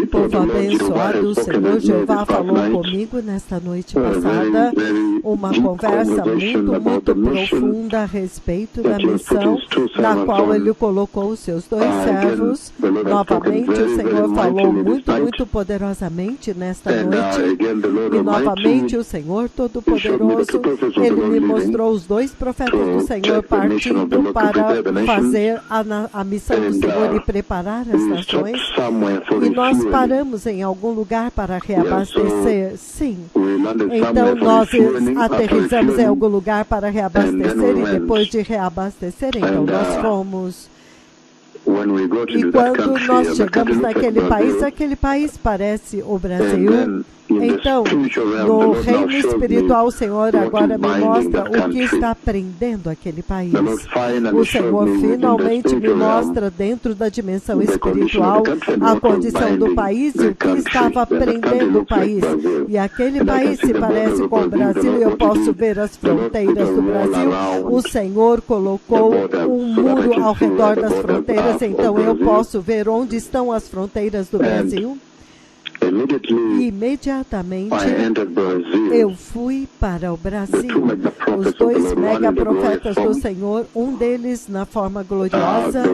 povo abençoado, o Senhor Jeová falou comigo nesta noite passada, uma conversa muito profunda a respeito da missão na qual Ele colocou os seus dois servos. Novamente o Senhor falou muito poderosamente nesta noite, e novamente o Senhor Todo-Poderoso, Ele me mostrou os dois profetas do Senhor partindo para fazer a missão do Senhor e preparar as nações. E nós paramos em algum lugar para reabastecer, sim. Então nós aterrissamos em algum lugar para reabastecer, e depois de reabastecer, então nós fomos. E quando nós chegamos naquele país parece o Brasil. Então, no reino espiritual, o Senhor agora me mostra o que está aprendendo aquele país. O Senhor finalmente me mostra, dentro da dimensão espiritual, a condição do país e o que estava aprendendo o país. E aquele país se parece com o Brasil, e eu posso ver as fronteiras do Brasil. O Senhor colocou um muro ao redor das fronteiras, então eu posso ver onde estão as fronteiras do Brasil. E imediatamente eu fui para o Brasil. Os dois megaprofetas do Senhor, um deles na forma gloriosa,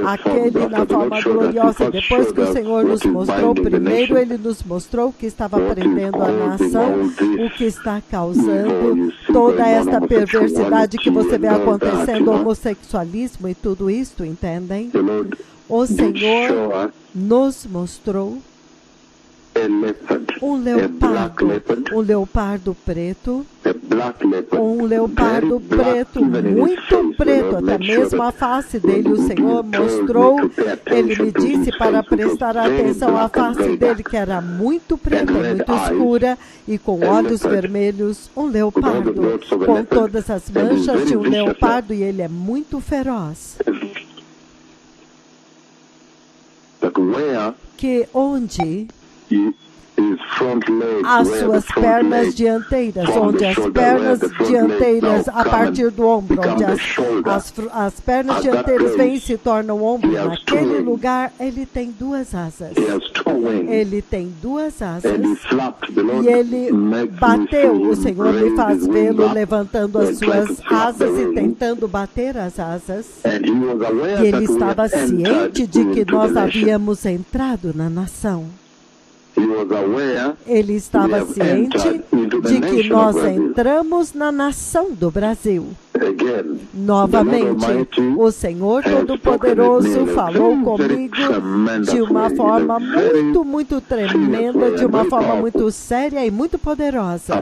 aquele na forma gloriosa. Depois que o Senhor nos mostrou, primeiro Ele nos mostrou o que estava prendendo a nação, o que está causando toda esta perversidade que você vê acontecendo, homossexualismo e tudo isso, entendem? O Senhor nos mostrou um leopardo preto, muito preto, até mesmo a face dele. O Senhor mostrou, Ele me disse para prestar atenção à face dele, que era muito preta, muito escura, e com olhos vermelhos, um leopardo, com todas as manchas de um leopardo, e ele é muito feroz. Que onde as suas pernas dianteiras, onde as pernas dianteiras a partir do ombro, onde as pernas dianteiras vêm e se tornam ombro, naquele lugar ele tem duas asas. Ele tem duas asas e ele bateu. O Senhor me faz vê-lo levantando as suas asas e tentando bater as asas. E ele estava ciente de que nós havíamos entrado na nação. Ele estava ciente de que nós entramos na nação do Brasil. Novamente, o Senhor Todo-Poderoso falou comigo de uma forma muito tremenda, de uma forma muito séria e muito poderosa,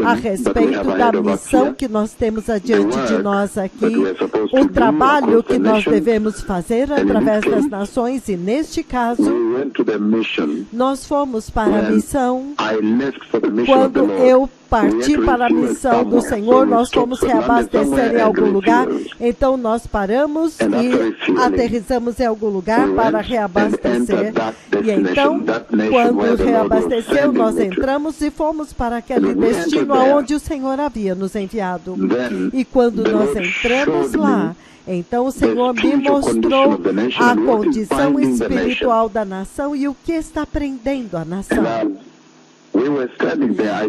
a respeito da missão que nós temos adiante de nós aqui, o trabalho que nós devemos fazer através das nações, e neste caso, nós fomos para a missão. Quando eu parti para a missão do Senhor, nós fomos reabastecer em algum lugar, então nós paramos e aterrissamos em algum lugar para reabastecer. E então, quando reabasteceu, nós entramos e fomos para aquele destino aonde o Senhor havia nos enviado. E quando nós entramos lá, então o Senhor me mostrou a condição espiritual da nação e o que está prendendo a nação.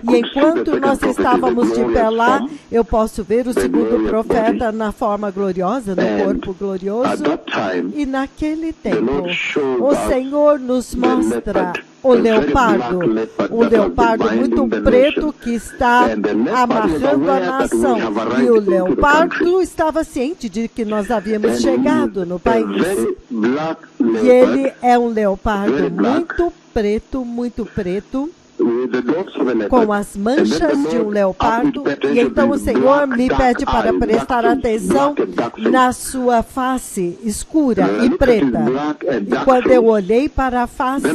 E enquanto nós estávamos de pé lá, eu posso ver o segundo profeta na forma gloriosa, no corpo glorioso. E naquele tempo, o Senhor nos mostra o leopardo, um leopardo muito preto que está amarrando a nação. E o leopardo estava ciente de que nós havíamos chegado no país. E ele é um leopardo muito preto, com as manchas de um leopardo. E então o Senhor me pede para prestar atenção na sua face escura e preta. E quando eu olhei para a face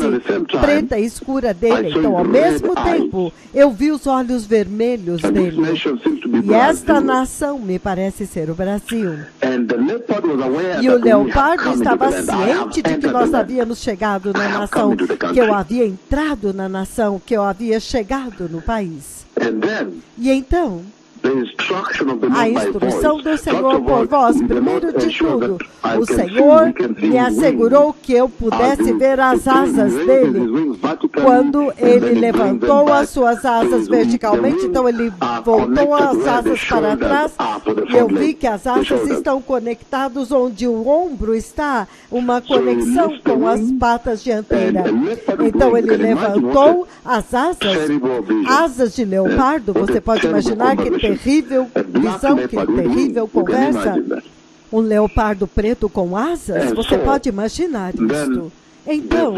preta e escura dele, então ao mesmo tempo eu vi os olhos vermelhos dele. E esta nação me parece ser o Brasil. E o leopardo estava ciente de que nós havíamos chegado na nação, que eu havia entrado na nação, que eu havia chegado no país. E então, a instrução do Senhor por voz. Primeiro de tudo, o Senhor me assegurou que eu pudesse ver as asas dele. Quando ele levantou as suas asas verticalmente, então ele voltou as asas para trás, e eu vi que as asas estão conectadas onde o ombro está, uma conexão com as patas dianteiras. Então ele levantou as asas de leopardo. Você pode imaginar que terrível visão, que terrível conversa. Um leopardo preto com asas? Você pode imaginar isto. Então,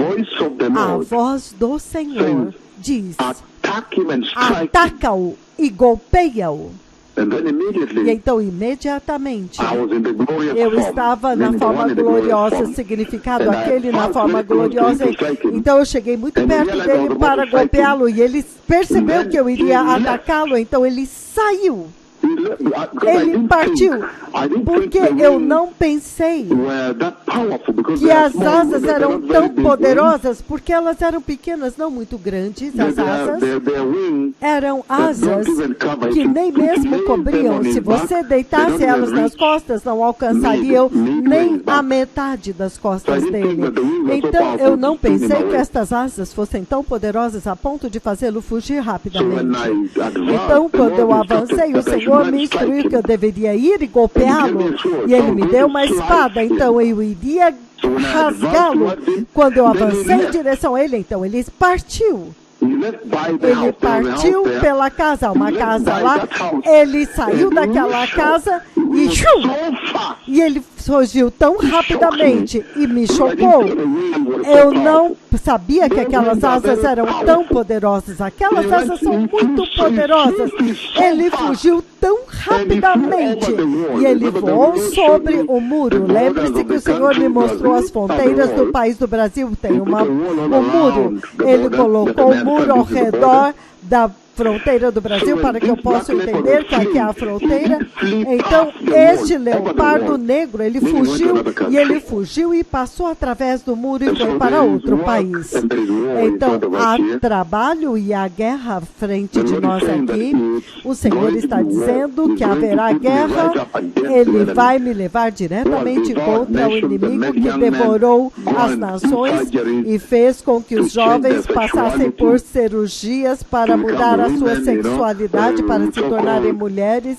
a voz do Senhor diz: ataca-o e golpeia-o. E então, imediatamente, eu estava na forma gloriosa, significado aquele na forma gloriosa. Então, eu cheguei muito perto dele para golpeá-lo, e ele percebeu que eu iria atacá-lo, então ele saiu. Ele partiu, porque eu não pensei que as asas eram tão poderosas, porque elas eram pequenas, não muito grandes. As asas eram asas que nem mesmo cobriam. Se você deitasse elas nas costas, não alcançariam nem a metade das costas dele. Então, eu não pensei que estas asas fossem tão poderosas a ponto de fazê-lo fugir rapidamente. Então, quando eu avancei, o Senhor me instruiu que eu deveria ir e golpeá-lo, e ele me deu uma espada, então eu iria rasgá-lo. Quando eu avancei em direção a ele, então ele partiu. Ele partiu pela casa, uma casa lá, ele saiu daquela casa e ele surgiu tão rapidamente e me chocou. Eu não sabia que aquelas asas eram tão poderosas. Aquelas asas são muito poderosas. Ele fugiu tão rapidamente e ele voou sobre o muro. Lembre-se que o Senhor me mostrou as fronteiras do país do Brasil. Tem um muro. Ele colocou o muro ao redor da fronteira do Brasil, para que eu possa entender que aqui é a fronteira. Então, este leopardo negro, ele fugiu e passou através do muro e foi para outro país. Então, há trabalho e há guerra à frente de nós aqui. O Senhor está dizendo que haverá guerra. Ele vai me levar diretamente contra o inimigo que devorou as nações e fez com que os jovens passassem por cirurgias para mudar a sua sexualidade, para se tornarem mulheres.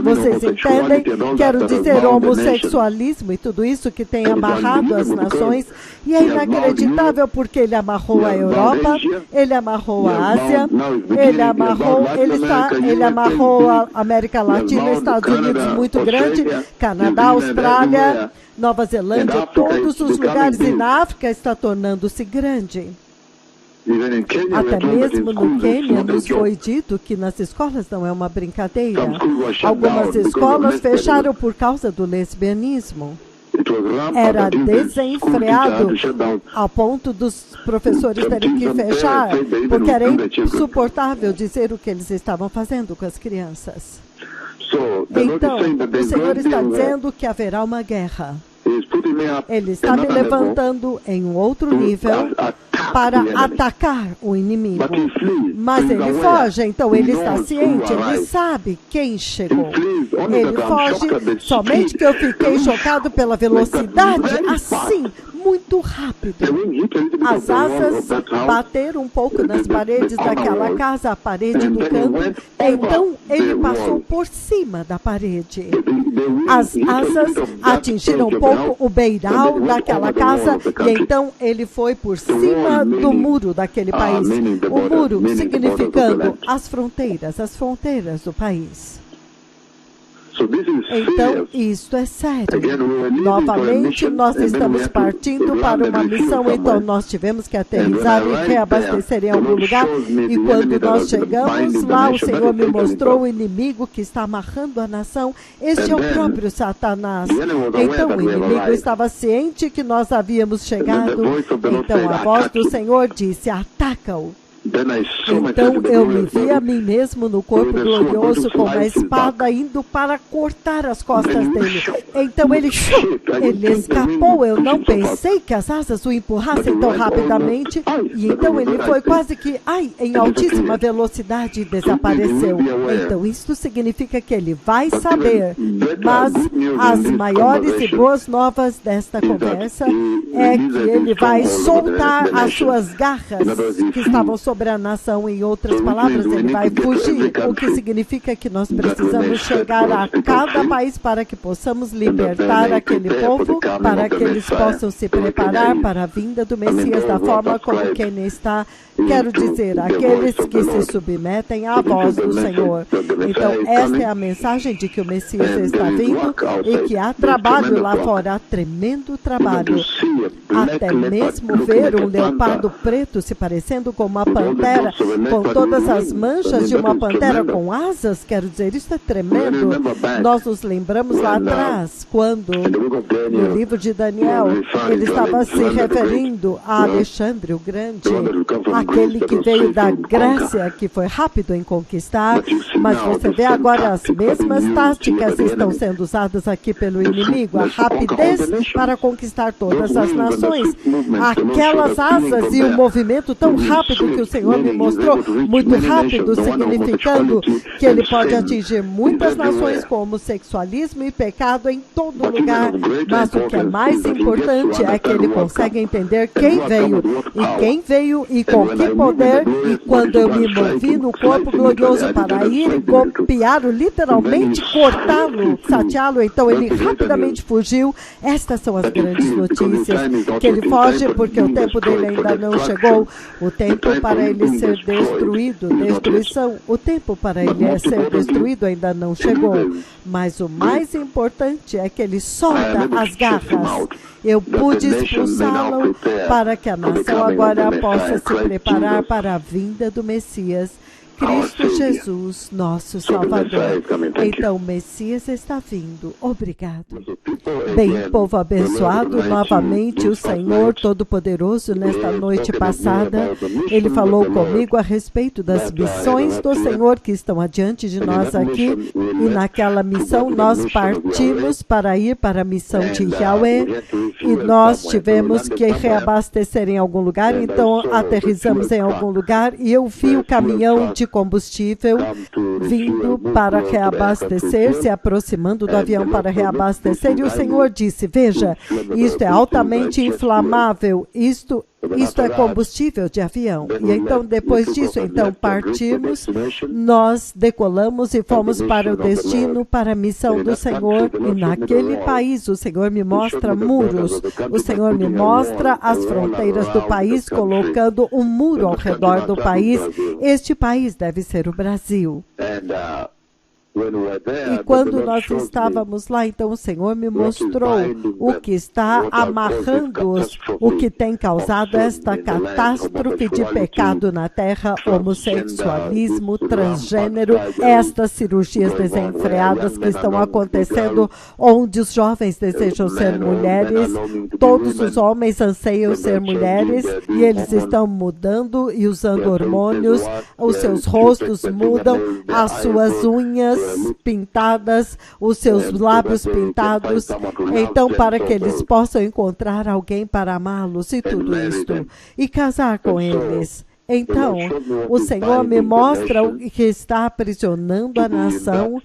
Vocês entendem? Quero dizer, homossexualismo e tudo isso que tem amarrado as nações. E é inacreditável, porque ele amarrou a Europa, ele amarrou a Ásia, ele amarrou a América Latina, Estados Unidos muito grande, Canadá, Austrália, Nova Zelândia, todos os lugares, e na África está tornando-se grande. Até mesmo no Quênia nos foi dito que nas escolas não é uma brincadeira. Algumas escolas fecharam por causa do lesbianismo. Era desenfreado ao ponto dos professores terem que fechar, porque era insuportável dizer o que eles estavam fazendo com as crianças. Então, o Senhor está dizendo que haverá uma guerra. Ele está me levantando em um outro nível para atacar o inimigo. Mas ele foge, então ele está ciente, ele sabe quem chegou. Ele foge, somente que eu fiquei chocado pela velocidade, assim, muito rápido. As asas bateram um pouco nas paredes daquela casa, a parede do canto. Então ele passou por cima da parede. As asas atingiram um pouco o beiral daquela casa e então ele foi por cima do muro daquele país. O muro significando as fronteiras do país. Então, isto é sério. Novamente, nós estamos partindo para uma missão, então nós tivemos que aterrissar e reabastecer em algum lugar. E quando nós chegamos lá, o Senhor me mostrou o inimigo que está amarrando a nação. Este é o próprio Satanás. Então, o inimigo estava ciente que nós havíamos chegado. Então, a voz do Senhor disse: ataca-o Então eu me vi a mim mesmo no corpo glorioso com uma espada indo para cortar as costas dele. Então ele escapou. Eu não pensei que as asas o empurrassem tão rapidamente. E então ele foi quase que em altíssima velocidade e desapareceu. Então isto significa que ele vai saber. Mas as maiores e boas novas desta conversa é que ele vai soltar as suas garras que estavam sobre a nação. Em outras palavras, ele vai fugir, o que significa que nós precisamos chegar a cada país para que possamos libertar aquele povo, para que eles possam se preparar para a vinda do Messias da forma como quem está. Quero dizer, aqueles que se submetem à voz do Senhor. Então, esta é a mensagem de que o Messias está vindo e que há trabalho lá fora, há tremendo trabalho. Até mesmo ver um leopardo preto se parecendo com uma pantera, com todas as manchas de uma pantera com asas, quero dizer, isso é tremendo. Nós nos lembramos lá atrás, quando, no livro de Daniel, ele estava se referindo a Alexandre o Grande, aquele que veio da Grécia, que foi rápido em conquistar, mas você vê agora as mesmas táticas estão sendo usadas aqui pelo inimigo, a rapidez para conquistar todas as nações, aquelas asas e o movimento tão rápido que o Senhor me mostrou, muito rápido, significando que ele pode atingir muitas nações com homossexualismo e pecado em todo lugar, mas o que é mais importante é que ele consegue entender quem veio e com que poder, e quando eu me movi no corpo glorioso para ir golpeá-lo, literalmente cortá-lo, sateá-lo, então ele rapidamente fugiu. Estas são as grandes notícias, que ele foge porque o tempo dele ainda não chegou, o tempo para ele ser destruído, destruição, o tempo para ele ser destruído ainda não chegou, mas o mais importante é que ele solta as garras. Eu pude expulsá-lo para que a nação agora possa se preparar para a vinda do Messias, Cristo Jesus, nosso Salvador. Então, o Messias está vindo. Obrigado. Bem, povo abençoado, novamente o Senhor Todo-Poderoso, nesta noite passada, Ele falou comigo a respeito das missões do Senhor que estão adiante de nós aqui, e naquela missão nós partimos para ir para a missão de Yahweh, e nós tivemos que reabastecer em algum lugar, então aterrissamos em algum lugar, e eu vi o caminhão de combustível vindo para reabastecer, se aproximando do avião para reabastecer, e o Senhor disse, veja, isto é altamente inflamável, isto é combustível de avião. E então, depois disso, então partimos, nós decolamos e fomos para o destino, para a missão do Senhor. E naquele país, o Senhor me mostra muros. O Senhor me mostra as fronteiras do país, colocando um muro ao redor do país. Este país deve ser o Brasil. E quando nós estávamos lá, então o Senhor me mostrou o que está amarrando-os, o que tem causado esta catástrofe de pecado na terra, homossexualismo, transgênero, estas cirurgias desenfreadas que estão acontecendo, onde os jovens desejam ser mulheres, todos os homens anseiam ser mulheres, e eles estão mudando e usando hormônios, os seus rostos mudam, as suas unhas pintadas, os seus lábios pintados, então para que eles possam encontrar alguém para amá-los e tudo isto, e casar com eles. Então, o Senhor me mostra o que está aprisionando a nação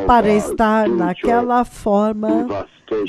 para estar naquela forma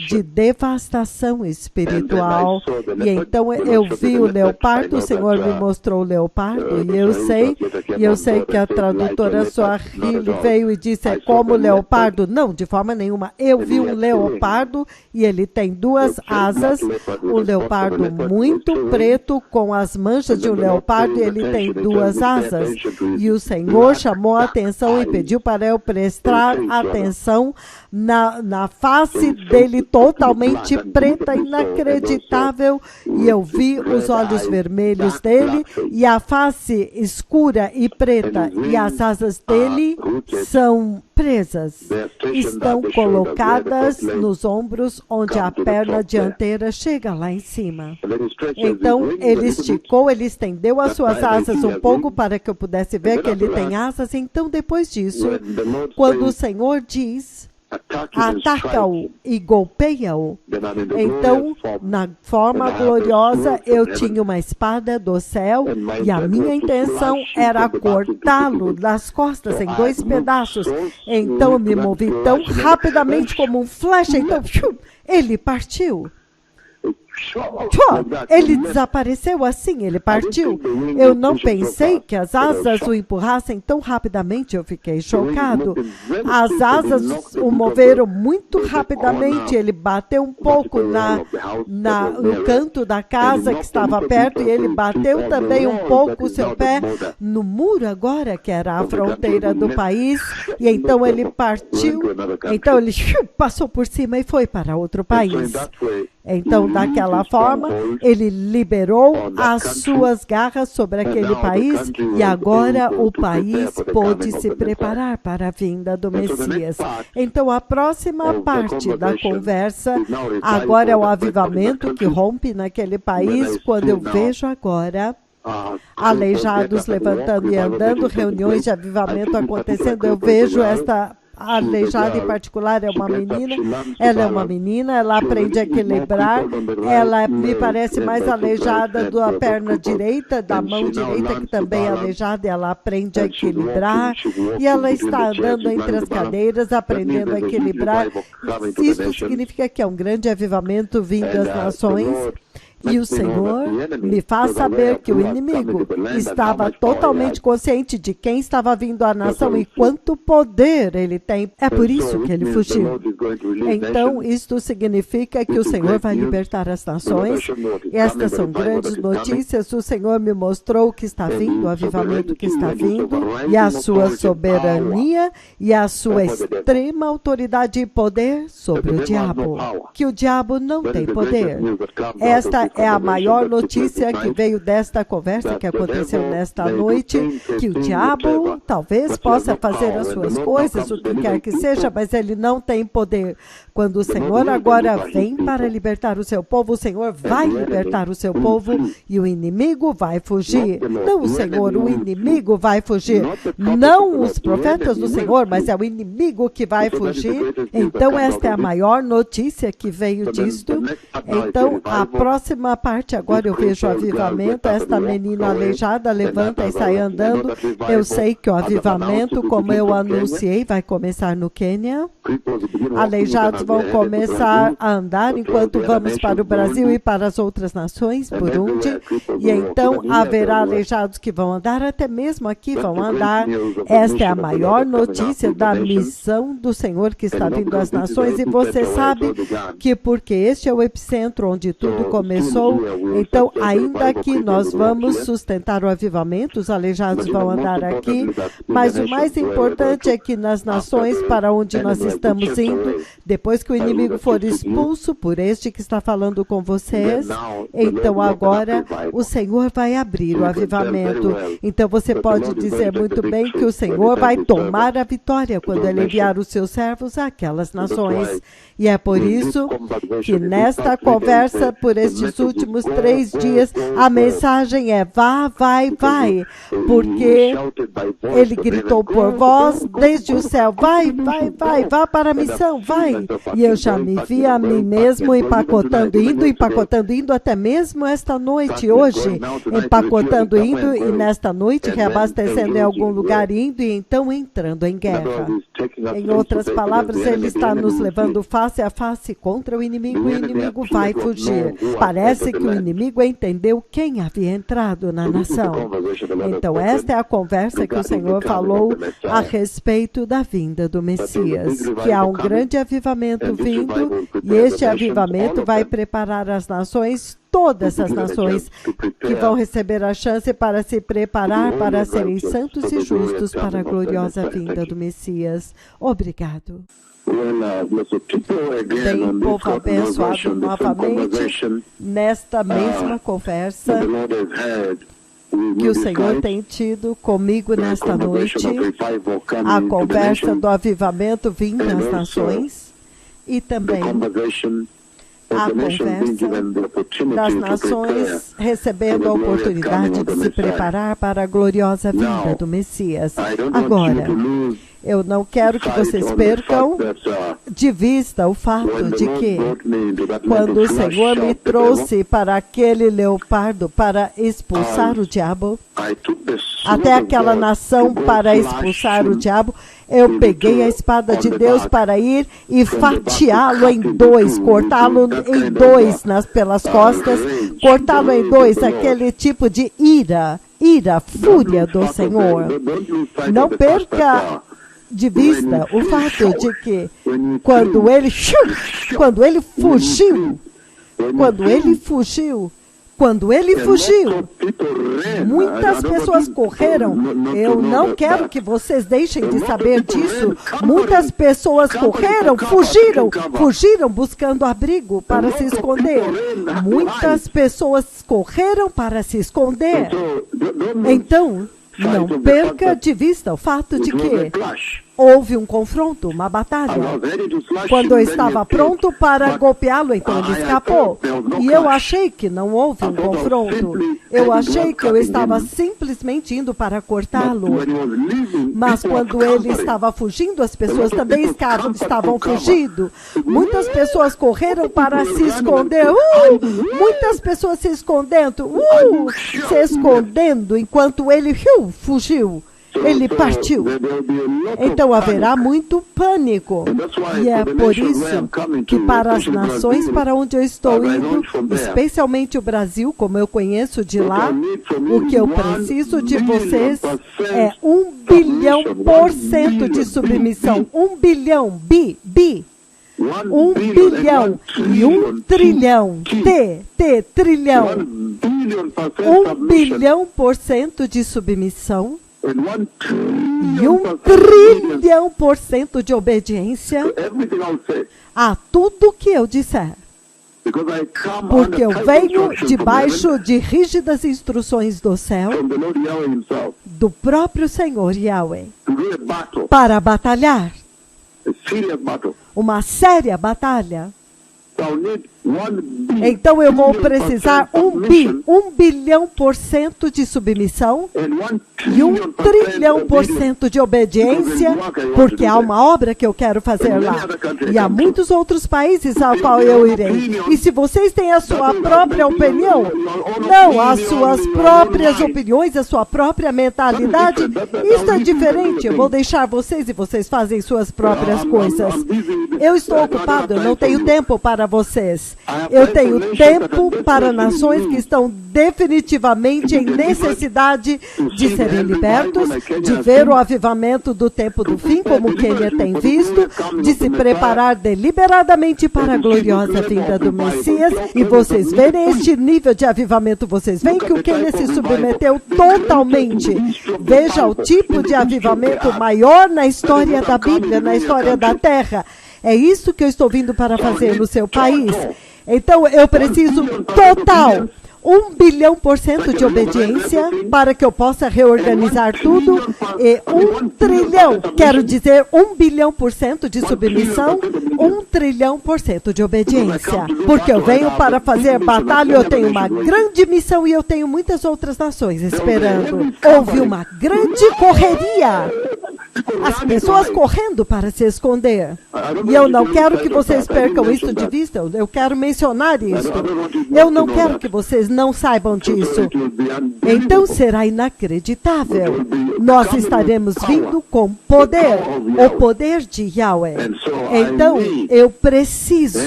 de devastação espiritual. E então eu vi o leopardo, o Senhor me mostrou o leopardo, e eu sei que a tradutora Swahili veio e disse, é como leopardo? Não, de forma nenhuma. Eu vi um leopardo e ele tem duas asas, um leopardo muito preto com as manchas de um leopardo, e ele tem duas asas. E o Senhor chamou a atenção e pediu para eu prestar atenção, na face dele totalmente preta, inacreditável, e eu vi os olhos vermelhos dele e a face escura e preta, e as asas dele são presas, estão colocadas nos ombros, onde a perna dianteira chega lá em cima. Então ele esticou, ele estendeu as suas asas um pouco para que eu pudesse ver que ele tem asas. Então depois disso, quando o Senhor diz: ataca-o e golpeia-o. Então, na forma gloriosa, eu tinha uma espada do céu e a minha intenção era cortá-lo das costas em 2 pedaços. Então, eu me movi tão rapidamente como um flash, então ele partiu. Ele desapareceu assim, ele partiu. Eu não pensei que as asas o empurrassem tão rapidamente, eu fiquei chocado. As asas o moveram muito rapidamente, ele bateu um pouco no canto da casa que estava perto, e ele bateu também um pouco o seu pé no muro agora, que era a fronteira do país, e então ele partiu, então ele passou por cima e foi para outro país. Então, daquela forma, ele liberou as suas garras sobre aquele país, e agora o país pôde se preparar para a vinda do Messias. Então, a próxima parte da conversa agora é o avivamento que rompe naquele país, quando eu vejo agora aleijados levantando e andando, reuniões de avivamento acontecendo. Eu vejo esta aleijada em particular, é uma menina, ela é uma menina, ela aprende a equilibrar, ela me parece mais aleijada da perna direita, da mão direita, que também é aleijada, ela aprende a equilibrar, e ela está andando entre as cadeiras, aprendendo a equilibrar. Isso significa que é um grande avivamento vindo das nações. E o Senhor me faz saber que o inimigo estava totalmente consciente de quem estava vindo à nação e quanto poder ele tem. É por isso que ele fugiu. Então, isto significa que o Senhor vai libertar as nações. Estas são grandes notícias. O Senhor me mostrou que está vindo, o avivamento que está vindo, e a sua soberania e a sua extrema autoridade e poder sobre o diabo. Que o diabo não tem poder. Esta é a maior notícia que veio desta conversa que aconteceu nesta noite, que o diabo talvez possa fazer as suas coisas, o que quer que seja, mas ele não tem poder. Quando o Senhor agora vem para libertar o seu povo, o Senhor vai libertar o seu povo e o inimigo vai fugir. Não o Senhor, o inimigo vai fugir. Não os profetas do Senhor, mas é o inimigo que vai fugir. Então esta é a maior notícia que veio disto. Então a próxima parte, agora eu vejo o avivamento, esta menina aleijada levanta e sai andando. Eu sei que o avivamento, como eu anunciei, vai começar no Quênia. Aleijados vão começar a andar enquanto vamos para o Brasil e para as outras nações, Burundi, e então haverá aleijados que vão andar, até mesmo aqui vão andar. Esta é a maior notícia da missão do Senhor que está vindo às nações, e você sabe que porque este é o epicentro onde tudo começou. Então, ainda que nós vamos sustentar o avivamento, os aleijados vão andar aqui, mas o mais importante é que nas nações para onde nós estamos indo, depois que o inimigo for expulso por este que está falando com vocês, então agora o Senhor vai abrir o avivamento. Então você pode dizer muito bem que o Senhor vai tomar a vitória quando ele enviar os seus servos àquelas nações. E é por isso que nesta conversa, por estes últimos 3 dias, a mensagem é: vá, vai, vai, porque ele gritou por voz desde o céu: vai, vai, vai, vá para a missão, vai. E eu já me vi a mim mesmo empacotando, indo até mesmo esta noite, hoje, empacotando, indo, e nesta noite reabastecendo em algum lugar, indo e então entrando em guerra. Em outras palavras, ele está nos levando face a face contra o inimigo, e o inimigo vai fugir. Parece que o inimigo entendeu quem havia entrado na nação. Então, esta é a conversa que o Senhor falou a respeito da vinda do Messias, que há um grande avivamento vindo, e este avivamento vai preparar as nações todas as nações que vão receber a chance para se preparar para serem santos e justos para a gloriosa vinda do Messias. Obrigado. Bem, povo abençoado, novamente, nesta mesma conversa que o Senhor tem tido comigo nesta noite, a conversa do avivamento vindo às nações e também a conversa das nações recebendo a oportunidade de se preparar para a gloriosa vinda do Messias. Agora, eu não quero que vocês percam de vista o fato de que, quando o Senhor me trouxe para aquele leopardo para expulsar o diabo, até aquela nação para expulsar o diabo, eu peguei a espada de Deus para ir e fatiá-lo em dois, cortá-lo em dois pelas costas, cortá-lo em dois, aquele tipo de ira, fúria do Senhor. Não perca de vista o fato de que quando ele fugiu, muitas pessoas correram. Eu não quero que vocês deixem de saber disso. Muitas pessoas correram, fugiram buscando abrigo para se esconder. Muitas pessoas correram para se esconder. Então, não perca de vista o fato de que houve um confronto, uma batalha. Quando eu estava pronto para golpeá-lo, então ele escapou. E eu achei que não houve um confronto. Eu achei que eu estava simplesmente indo para cortá-lo. Mas quando ele estava fugindo, as pessoas também estavam fugindo. Muitas pessoas correram para se esconder. Muitas pessoas se escondendo. Se escondendo enquanto ele fugiu. Ele partiu. Então haverá muito pânico. E é por isso que para as nações para onde eu estou indo, especialmente o Brasil, como eu conheço de lá, o que eu preciso de vocês é 1 bilhão% de submissão. 1 bilhão, 1 bilhão e 1 trilhão, trilhão. 1 bilhão% de submissão. E 1 trilhão% de obediência a tudo que eu disser. Porque eu venho debaixo de rígidas instruções do céu, do próprio Senhor Yahweh, para batalhar. Uma séria batalha. Então eu vou precisar 1 bilhão% de submissão e 1 trilhão% de obediência, porque há uma obra que eu quero fazer lá. E há muitos outros países ao qual eu irei. E se vocês têm a sua própria opinião, não, as suas próprias opiniões, a sua própria mentalidade, isso é diferente. Eu vou deixar vocês e vocês fazem suas próprias coisas. Eu estou ocupado, eu não tenho tempo para vocês. Eu tenho tempo para nações que estão definitivamente em necessidade de serem libertos, de ver o avivamento do tempo do fim, como Quênia tem visto, de se preparar deliberadamente para a gloriosa vinda do Messias. E vocês verem este nível de avivamento, vocês veem que o Quênia se submeteu totalmente. Veja o tipo de avivamento maior na história da Bíblia, na história da Terra. É isso que eu estou vindo para fazer no seu país. Então, eu preciso total 1 bilhão% de obediência para que eu possa reorganizar tudo e 1 trilhão, quero dizer 1 bilhão% de submissão, 1 trilhão% de obediência. Porque eu venho para fazer batalha, eu tenho uma grande missão e eu tenho muitas outras nações esperando. Houve uma grande correria. As pessoas correndo para se esconder. E eu não quero que vocês percam isso de vista. Eu quero mencionar isso. Eu não quero que vocês não saibam disso. Então será inacreditável. nós estaremos vindo com poder, o poder de Yahweh. Então, eu preciso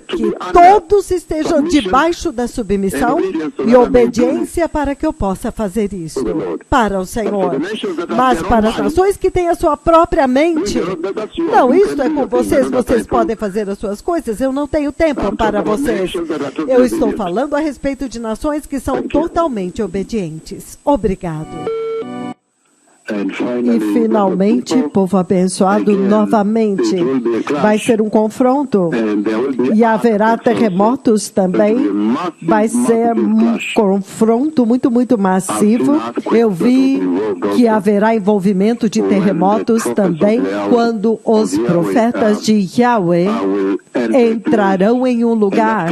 que todos estejam debaixo da submissão e obediência para que eu possa fazer isso para o Senhor. Mas para as nações que têm a sua própria mente, não, isso é com vocês, vocês podem fazer as suas coisas, eu não tenho tempo para vocês. Eu estou falando a respeito de nações que são totalmente obedientes. Obrigado. E finalmente, povo abençoado, novamente, vai ser um confronto e haverá terremotos também, vai ser um confronto muito massivo. Eu vi que haverá envolvimento de terremotos também quando os profetas de Yahweh entrarão em um lugar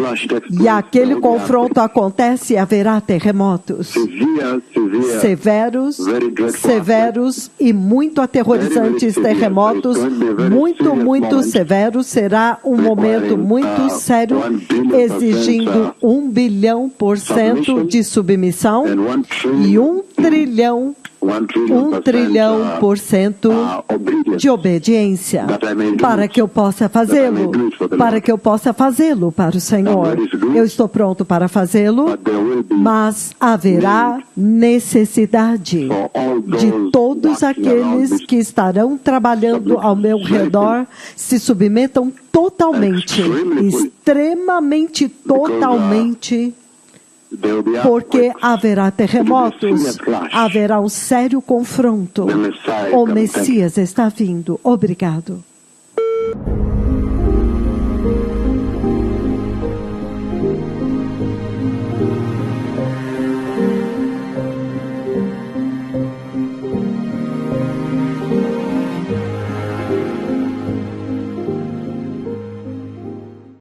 e aquele confronto acontece e haverá terremotos severos e muito aterrorizantes terremotos, muito severos. Será um momento muito sério, exigindo 1 bilhão% de submissão e 1 trilhão% de obediência, para que eu possa fazê-lo, para o Senhor. Eu estou pronto para fazê-lo, mas haverá necessidade de todos aqueles que estarão trabalhando ao meu redor se submetam totalmente, extremamente totalmente, porque haverá terremotos, haverá um sério confronto. O Messias está vindo. Obrigado.